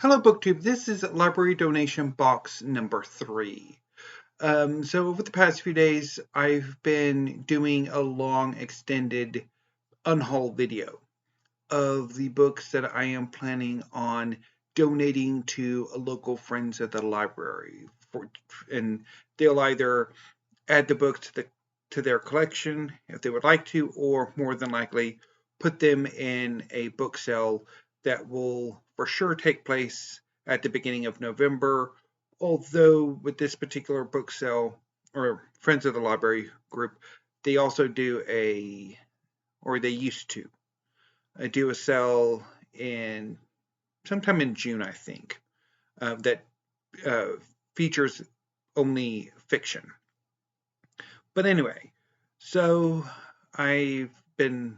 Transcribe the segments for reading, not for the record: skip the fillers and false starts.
Hello BookTube, this is library donation box number 3. So over the past few days, I've been doing a long extended unhaul video of the books that I am planning on donating to local friends at the library. And they'll either add the books to their collection if they would like to, or more than likely put them in a book sale that will for sure take place at the beginning of November. Although with this particular book sale or Friends of the Library group, they also do they used to do a sale in sometime in June, I think, that features only fiction. But anyway, so I've been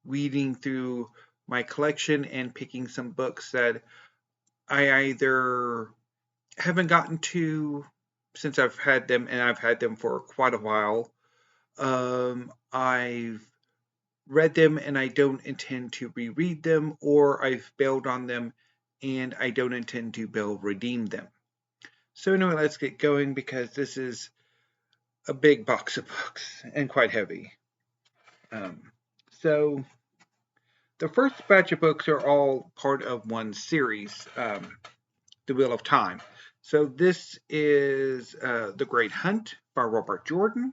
weeding through my collection and picking some books that I either haven't gotten to since I've had them, and I've had them for quite a while. I've read them and I don't intend to reread them, or I've bailed on them and I don't intend to bail redeem them. So anyway, let's get going because this is a big box of books and quite heavy. So the first batch of books are all part of one series, The Wheel of Time. So this is The Great Hunt by Robert Jordan.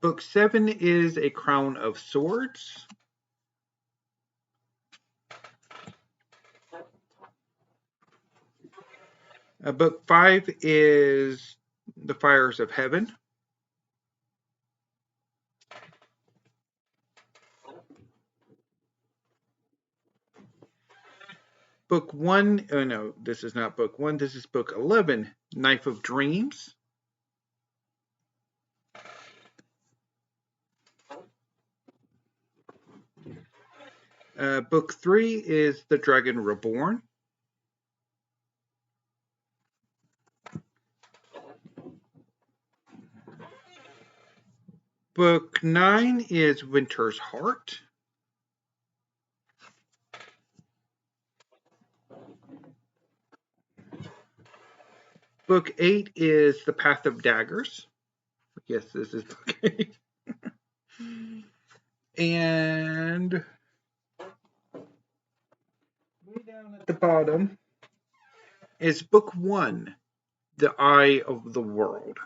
Book 7 is A Crown of Swords. Book 5 is The Fires of Heaven. Book 1, oh no, this is not book 1, this is book 11, Knife of Dreams. Book 3 is The Dragon Reborn. Book 9 is Winter's Heart. Book 8 is The Path of Daggers. Yes, this is book 8. And way down at the bottom is book 1, The Eye of the World.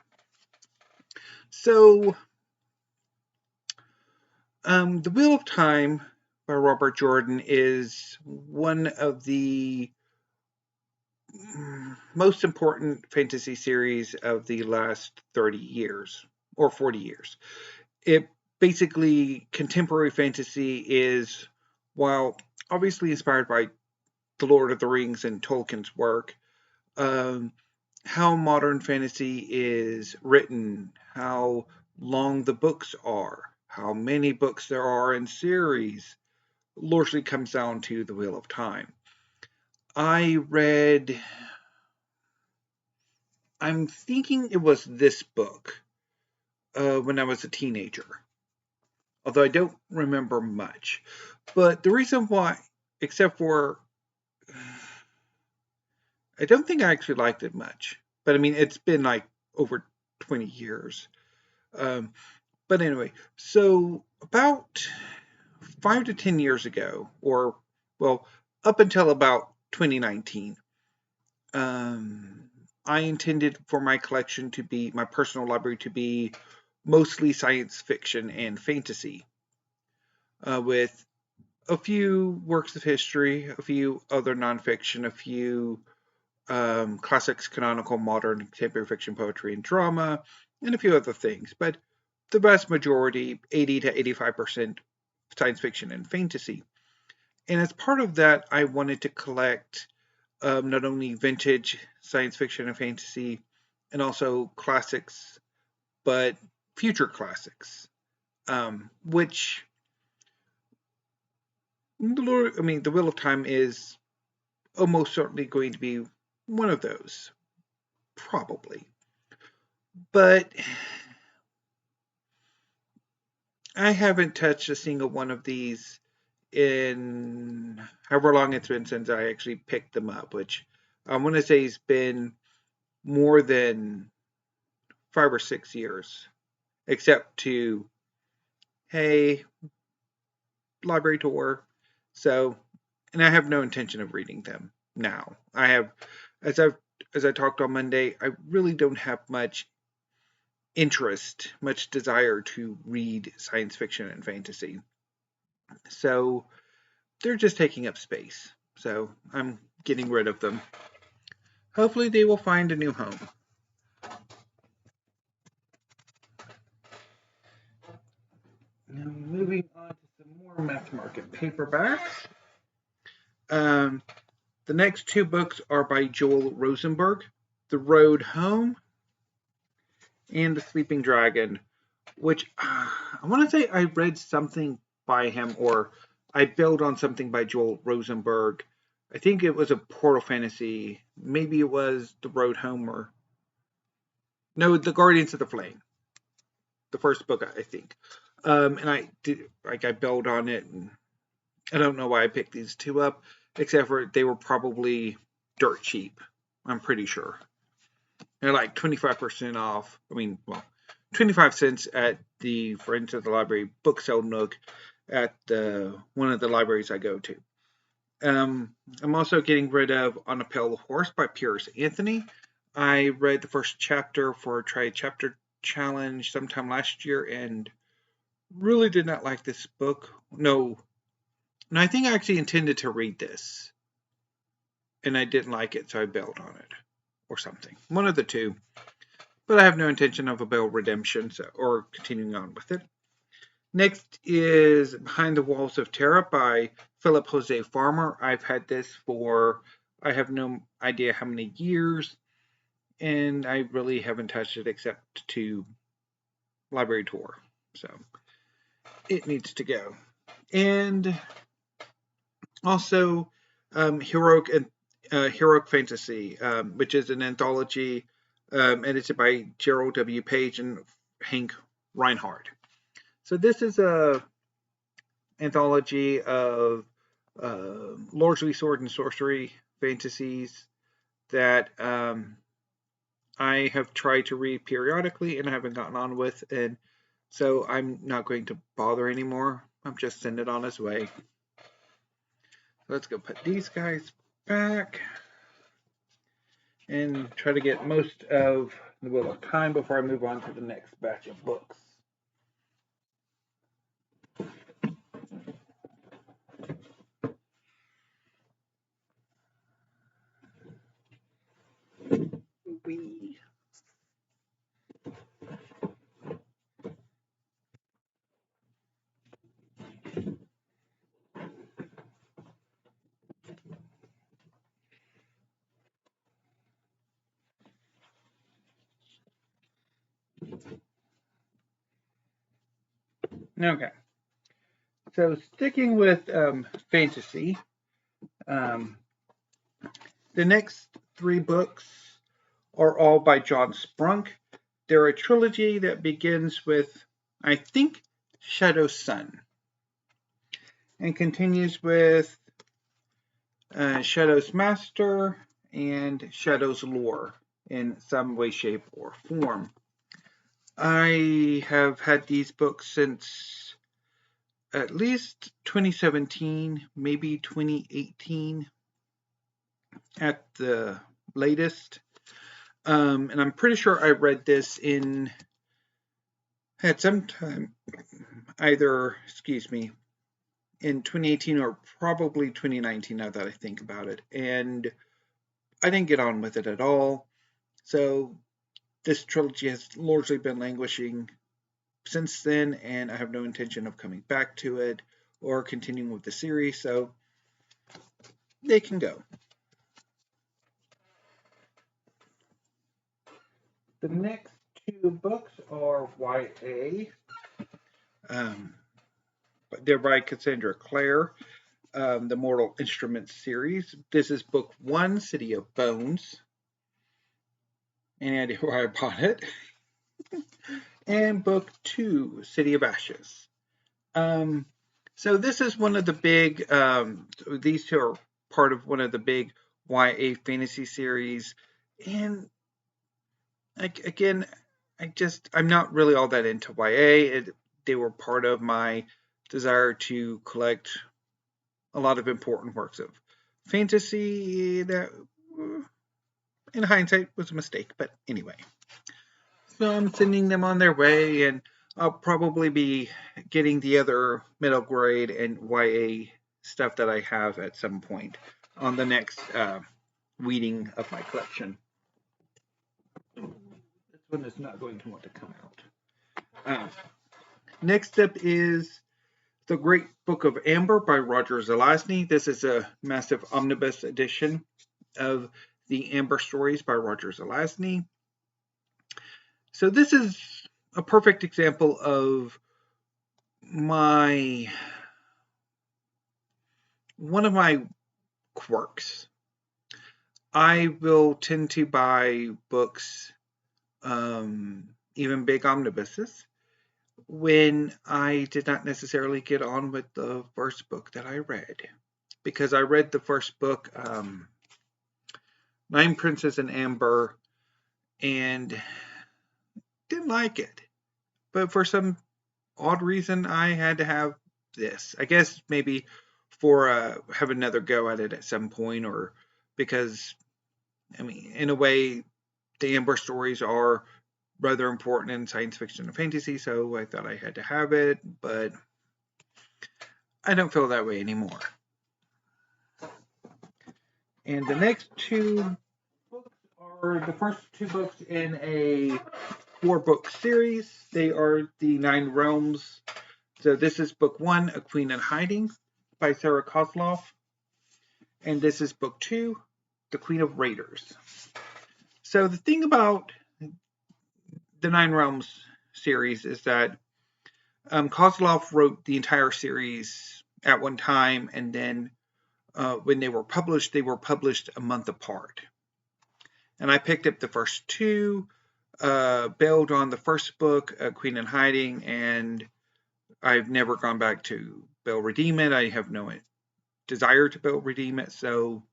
So, The Wheel of Time by Robert Jordan is one of the most important fantasy series of the last 30 years or 40 years. It basically, contemporary fantasy is, while obviously inspired by The Lord of the Rings and Tolkien's work, how modern fantasy is written, how long the books are, how many books there are in series, largely comes down to The Wheel of Time. I'm thinking it was this book when I was a teenager, although I don't remember much. But the reason why, except for, I don't think I actually liked it much. But I mean, it's been like over 20 years. But anyway, so about 5 to 10 years ago, or well, up until about 2019, I intended for my collection to be, my personal library to be mostly science fiction and fantasy, with a few works of history, a few other nonfiction, a few classics, canonical, modern, contemporary fiction, poetry, and drama, and a few other things. But the vast majority, 80 to 85%, science fiction and fantasy. And as part of that, I wanted to collect not only vintage science fiction and fantasy, and also classics, but future classics, which The Wheel of Time is almost certainly going to be one of those, probably. But I haven't touched a single one of these in however long it's been since I actually picked them up, which I want to say has been more than 5 or 6 years, except to, hey, library tour. So, and I have no intention of reading them now. I have, as I talked on Monday, I really don't have much interest, much desire to read science fiction and fantasy. So they're just taking up space. So I'm getting rid of them. Hopefully they will find a new home. Now moving on to some more mass market paperbacks. Um, the next two books are by Joel Rosenberg, The Road Home and The Sleeping Dragon, which I want to say I read something by him, or I built on something by Joel Rosenberg. I think it was a Portal Fantasy. Maybe it was The Road Home, or no, The Guardians of the Flame, the first book, I think. And I did, like, I built on it, and I don't know why I picked these two up, except for they were probably dirt cheap. I'm pretty sure they're like 25% off. I mean, well, 25 cents at the Friends of the Library book sale nook at one of the libraries I go to. I'm also getting rid of On a Pale Horse by Pierce Anthony. I read the first chapter for a Try Chapter Challenge sometime last year and really did not like this book. No, I think I actually intended to read this, and I didn't like it, so I bailed on it, or something. One of the two. But I have no intention of a bail redemption, or continuing on with it. Next is Behind the Walls of Terra by Philip Jose Farmer. I've had this for, I have no idea how many years, and I really haven't touched it except to library tour. So it needs to go. And also Heroic Fantasy, which is an anthology edited by Gerald W. Page and Hank Reinhardt. So this is a anthology of largely sword and sorcery fantasies that I have tried to read periodically and I haven't gotten on with, and so I'm not going to bother anymore. I'm just sending it on its way. Let's go put these guys back and try to get most of the Wheel of Time before I move on to the next batch of books. Wee. Okay. So sticking with fantasy, the next three books are all by John Sprunk. They're a trilogy that begins with, I think, Shadow's Sun, and continues with Shadow's Master and Shadow's Lore in some way, shape, or form. I have had these books since at least 2017, maybe 2018 at the latest. And I'm pretty sure I read this at some time, either, in 2018 or probably 2019, now that I think about it. And I didn't get on with it at all. So this trilogy has largely been languishing since then, and I have no intention of coming back to it or continuing with the series, so they can go. The next two books are YA. They're by Cassandra Clare, the Mortal Instruments series. This is book 1, City of Bones. Any idea why I bought it? And book 2, City of Ashes. So this is one of the big, these two are part of one of the big YA fantasy series. And again, I'm not really all that into YA. They were part of my desire to collect a lot of important works of fantasy that, in hindsight, was a mistake. But anyway, so I'm sending them on their way, and I'll probably be getting the other middle grade and YA stuff that I have at some point on the next reading of my collection. This one is not going to want to come out. Next up is The Great Book of Amber by Roger Zelazny. This is a massive omnibus edition of the Amber stories by Roger Zelazny. So this is a perfect example of one of my quirks. I will tend to buy books, even big omnibuses, when I did not necessarily get on with the first book that I read. Because I read the first book, Nine Princes in Amber, and didn't like it. But for some odd reason, I had to have this. I guess maybe for have another go at it at some point, or because, I mean, in a way, the Amber stories are rather important in science fiction and fantasy, so I thought I had to have it, but I don't feel that way anymore. And the next two books are the first two books in a 4-book series. They are the Nine Realms. So this is book 1, A Queen in Hiding by Sarah Kozloff. And this is book 2, The Queen of Raiders. So the thing about the Nine Realms series is that Kozloff wrote the entire series at one time, and then when they were published a month apart. And I picked up the first two, bailed on the first book, Queen in Hiding, and I've never gone back to bail redeem it. I have no desire to bail redeem it, so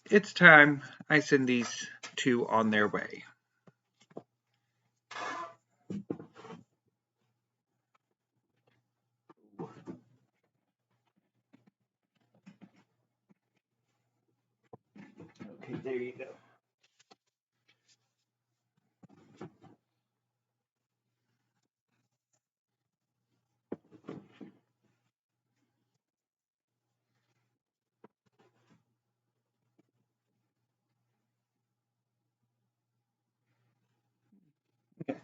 it's time I send these two on their way. Okay, there you go. Okay.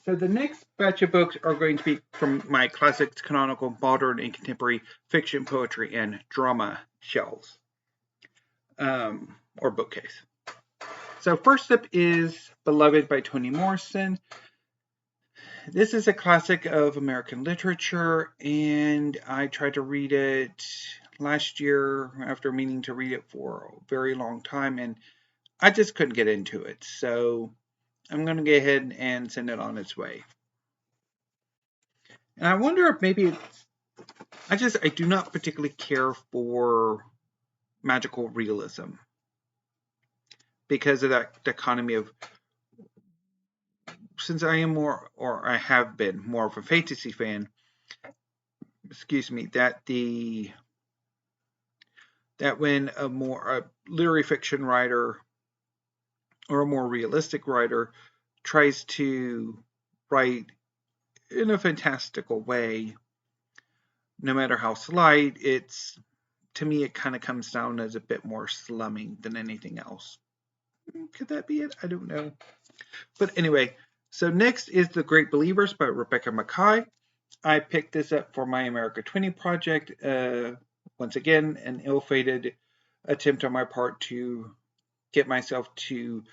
So the next batch of books are going to be from my classics, canonical, modern, and contemporary fiction, poetry, and drama shelves, or bookcase. So first up is Beloved by Toni Morrison. This is a classic of American literature, and I tried to read it last year after meaning to read it for a very long time, and I just couldn't get into it. So I'm going to go ahead and send it on its way. And I wonder if maybe I do not particularly care for magical realism because of that dichotomy of, since I am more, or I have been more of a fantasy fan, that when a literary fiction writer or a more realistic writer tries to write in a fantastical way, no matter how slight, to me it kind of comes down as a bit more slumming than anything else. Could that be it? I don't know. But anyway, so next is The Great Believers by Rebecca Makkai. I picked this up for my America 20 project. Once again, an ill-fated attempt on my part to get myself to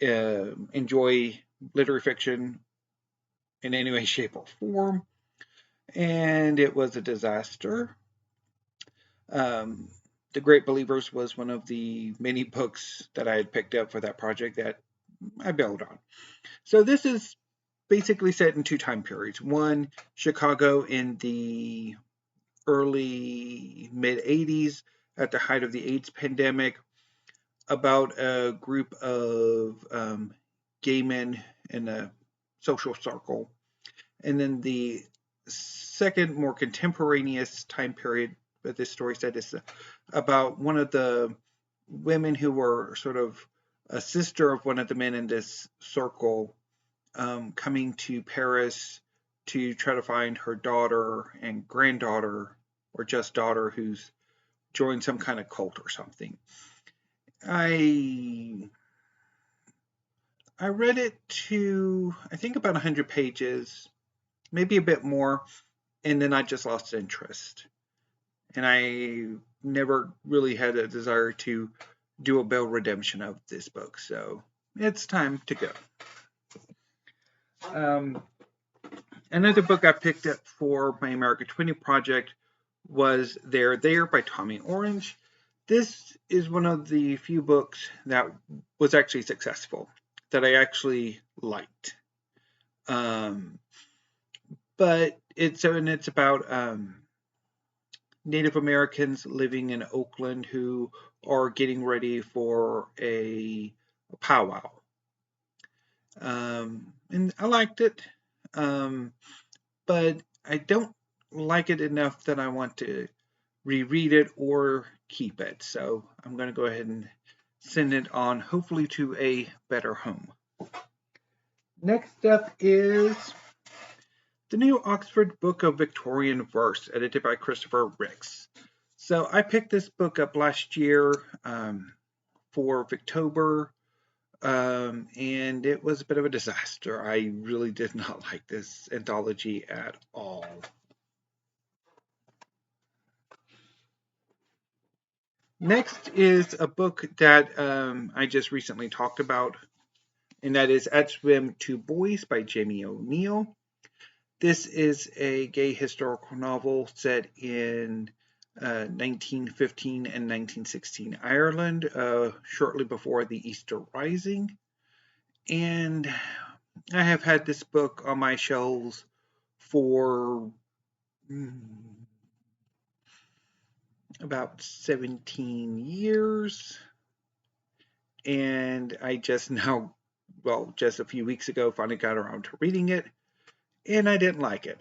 enjoy literary fiction in any way, shape, or form. And it was a disaster. The Great Believers was one of the many books that I had picked up for that project that I bailed on. So this is basically set in two time periods. One, Chicago in the early mid-80s at the height of the AIDS pandemic, about a group of gay men in a social circle. And then the second, more contemporaneous time period that this story set is about one of the women who were sort of a sister of one of the men in this circle, coming to Paris to try to find her daughter and granddaughter, or just daughter, who's joined some kind of cult or something. I read it to, I think, about 100 pages, maybe a bit more, and then I just lost interest. And I never really had a desire to do a bail redemption of this book, so it's time to go. Another book I picked up for my America 20 project was There by Tommy Orange. This is one of the few books that was actually successful, that I actually liked. But it's about Native Americans living in Oakland who are getting ready for a powwow. And I liked it, but I don't like it enough that I want to reread it or keep it. So I'm going to go ahead and send it on, hopefully to a better home. Next up is the New Oxford Book of Victorian Verse, edited by Christopher Ricks. So I picked this book up last year for Victober, and it was a bit of a disaster. I really did not like this anthology at all. Next is a book that I just recently talked about, and that is At Swim, Two Boys by Jamie O'Neill. This is a gay historical novel set in 1915 and 1916 Ireland, shortly before the Easter Rising. And I have had this book on my shelves for about 17 years. And I just now, well, just a few weeks ago, finally got around to reading it. And I didn't like it.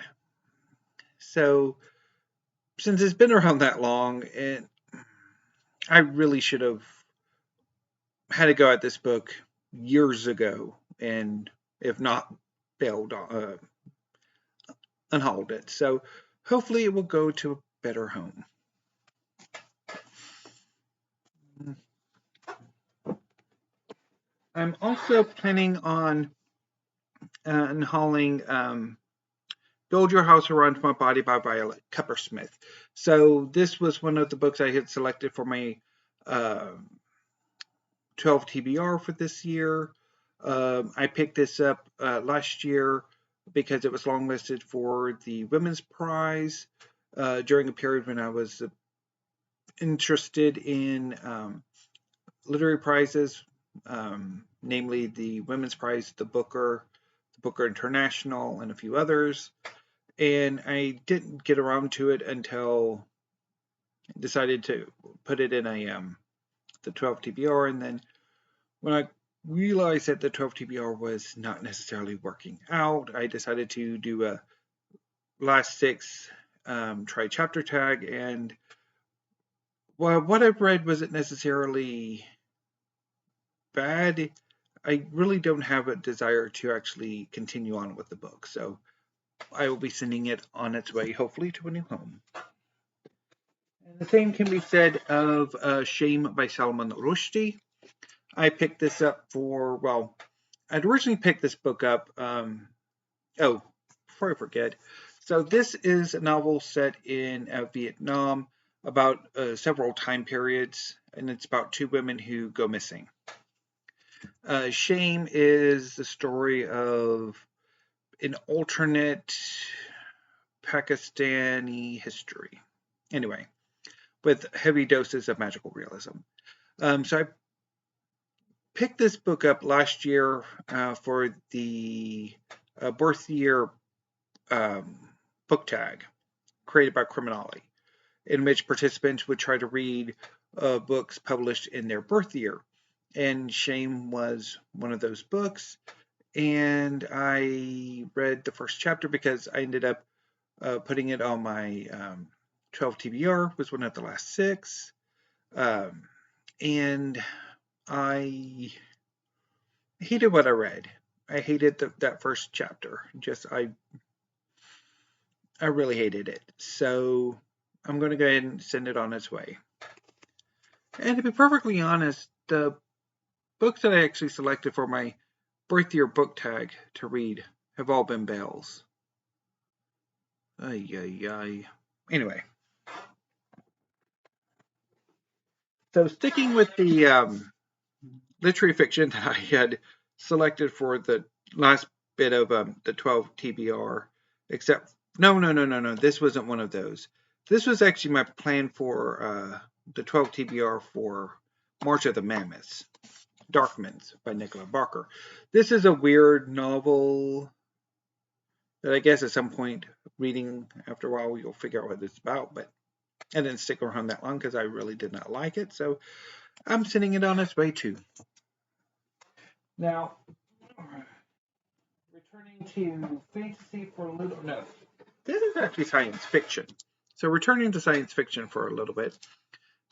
So, since it's been around that long, and I really should have had a go at this book years ago, and if not, bailed, unhauled it. So, hopefully it will go to a better home. I'm also planning on unhauling Build Your House Around My Body by Violet Kuppersmith. So this was one of the books I had selected for my 12 TBR for this year. I picked this up last year because it was longlisted for the Women's Prize during a period when I was interested in literary prizes, namely the Women's Prize, the Booker International, and a few others. And I didn't get around to it until I decided to put it in the 12 TBR. And then when I realized that the 12 TBR was not necessarily working out, I decided to do a last six try chapter tag. And while what I've read wasn't necessarily bad, I really don't have a desire to actually continue on with the book. So I will be sending it on its way, hopefully, to a new home. And the same can be said of Shame by Salman Rushdie. I picked this up for, well, I'd originally picked this book up, before I forget. So this is a novel set in Vietnam about several time periods, and it's about two women who go missing. Shame is the story of an alternate Pakistani history. Anyway, with heavy doses of magical realism. So I picked this book up last year for the a birth year book tag created by Criminali, in which participants would try to read books published in their birth year. And Shame was one of those books. And I read the first chapter because I ended up putting it on my 12 TBR, was one of the last 6. And I hated what I read. I hated that first chapter. I really hated it. So I'm going to go ahead and send it on its way. And to be perfectly honest, the books that I actually selected for my birth year book tag to read have all been Bells. Anyway. So sticking with the literary fiction that I had selected for the last bit of the 12 TBR, except no, this wasn't one of those. This was actually my plan for the 12 TBR for March of the Mammoths, Darkmans by Nicola Barker. This is a weird novel that I guess at some point reading after a while you'll figure out what it's about, but I didn't stick around that long because I really did not like it, so I'm sending it on its way too. Now, returning to fantasy for a little. No, this is actually science fiction. So returning to science fiction for a little bit.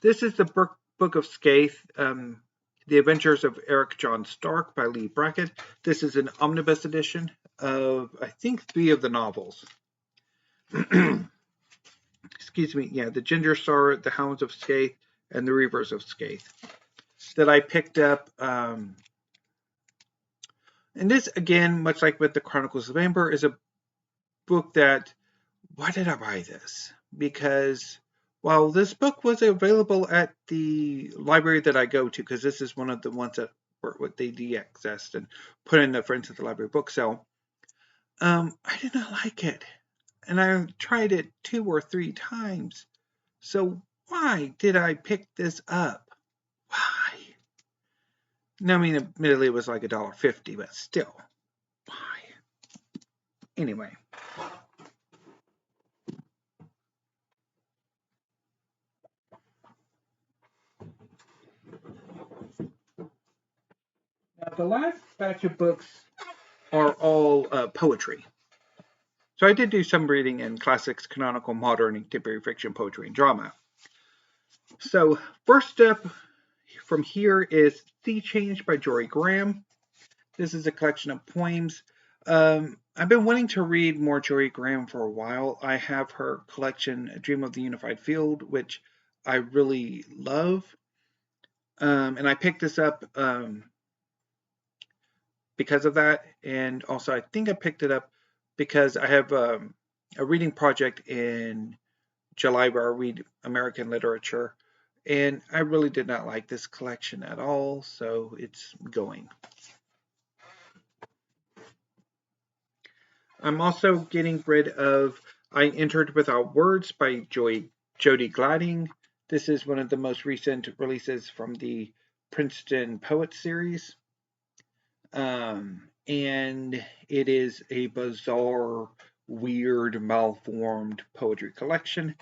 This is the book of Skaith, The Adventures of Eric John Stark by Leigh Brackett. This is an omnibus edition of, I think, 3 of the novels. Excuse me, yeah, The Ginger Star, The Hounds of Skaith, and The Reavers of Skaith that I picked up. And this, again, much like with the Chronicles of Amber, is a book that, why did I buy this? Because while this book was available at the library that I go to, because this is one of the ones that they de-accessed and put in the Friends of the Library book sale, I did not like it. And I tried it 2 or 3 times. So why did I pick this up? Why? Now, I mean, admittedly, it was like $1.50, but still, why? Anyway. Now, the last batch of books are all poetry. So I did do some reading in classics, canonical, modern, contemporary fiction, poetry, and drama. So first up from here is Sea Change by Jory Graham. This is a collection of poems. I've been wanting to read more Jory Graham for a while. I have her collection, A Dream of the Unified Field, which I really love. And I picked this up because of that. And also, I think I picked it up because I have a reading project in July where I read American literature. And I really did not like this collection at all, so it's going. I'm also getting rid of I Entered Without Words by Jody Gladding. This is one of the most recent releases from the Princeton Poets series. And it is a bizarre, weird, malformed poetry collection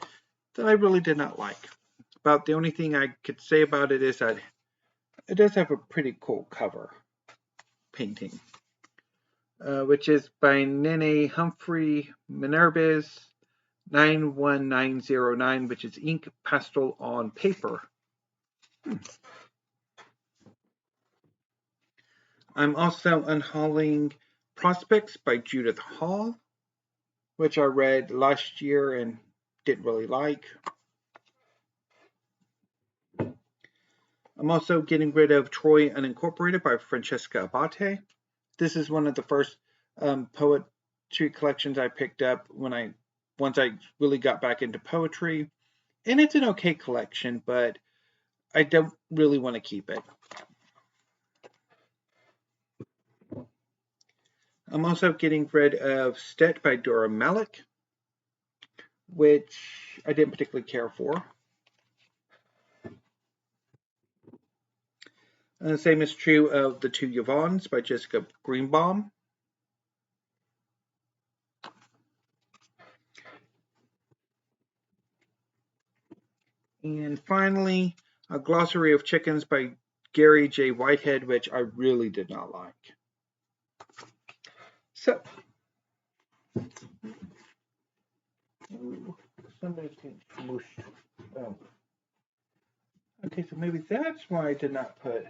that I really did not like. About the only thing I could say about it is that it does have a pretty cool cover painting, which is by Nene Humphrey Minervis 91909, which is ink pastel on paper. I'm also unhauling Prospects by Judith Hall, which I read last year and didn't really like. I'm also getting rid of Troy Unincorporated by Francesca Abate. This is one of the first poetry collections I picked up once I really got back into poetry. And it's an okay collection, but I don't really want to keep it. I'm also getting rid of Stet by Dora Malech, which I didn't particularly care for. And the same is true of The Two Yvonnes by Jessica Greenbaum. And finally, A Glossary of Chickens by Gary J. Whitehead, which I really did not like. So, somebody's getting smooshed. Oh. Okay, so maybe that's why I did not put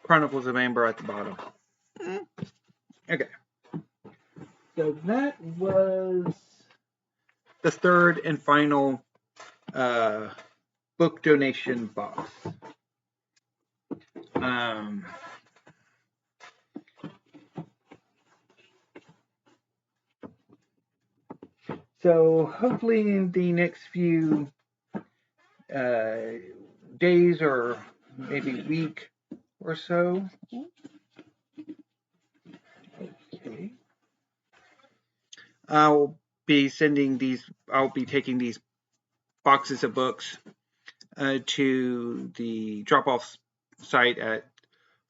Chronicles of Amber at the bottom. Okay. So that was the third and final book donation box. So hopefully in the next few days or maybe week or so. Okay. I'll be taking these boxes of books to the drop-off site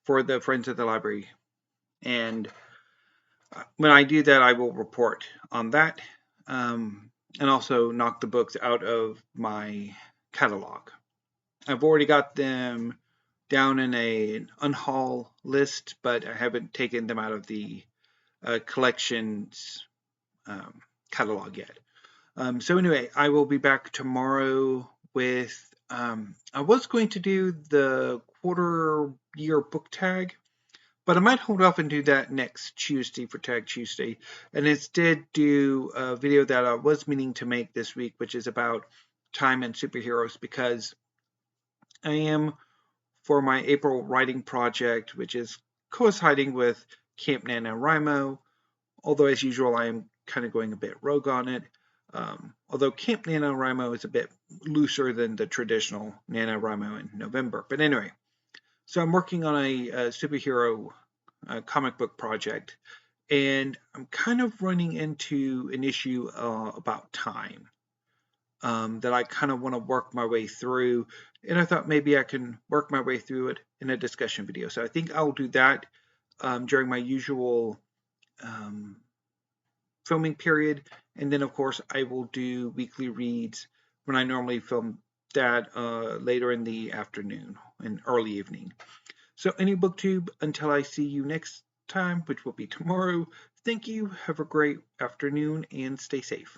for the Friends of the Library. And when I do that, I will report on that and also knock the books out of my catalog. I've already got them down in an unhaul list, but I haven't taken them out of the collections catalog yet. So anyway, I will be back tomorrow with, I was going to do the quarter year book tag, but I might hold off and do that next Tuesday for Tag Tuesday, and instead do a video that I was meaning to make this week, which is about time and superheroes, because I am, for my April writing project, which is coinciding with Camp NaNoWriMo, although as usual I am kind of going a bit rogue on it. Although Camp NaNoWriMo is a bit looser than the traditional NaNoWriMo in November. But anyway, so I'm working on a superhero comic book project, and I'm kind of running into an issue about time that I kind of want to work my way through. And I thought maybe I can work my way through it in a discussion video. So I think I'll do that during my usual filming period, and then of course I will do weekly reads when I normally film that later in the afternoon and early evening. So any booktube, until I see you next time, which will be tomorrow, thank you, have a great afternoon, and stay safe.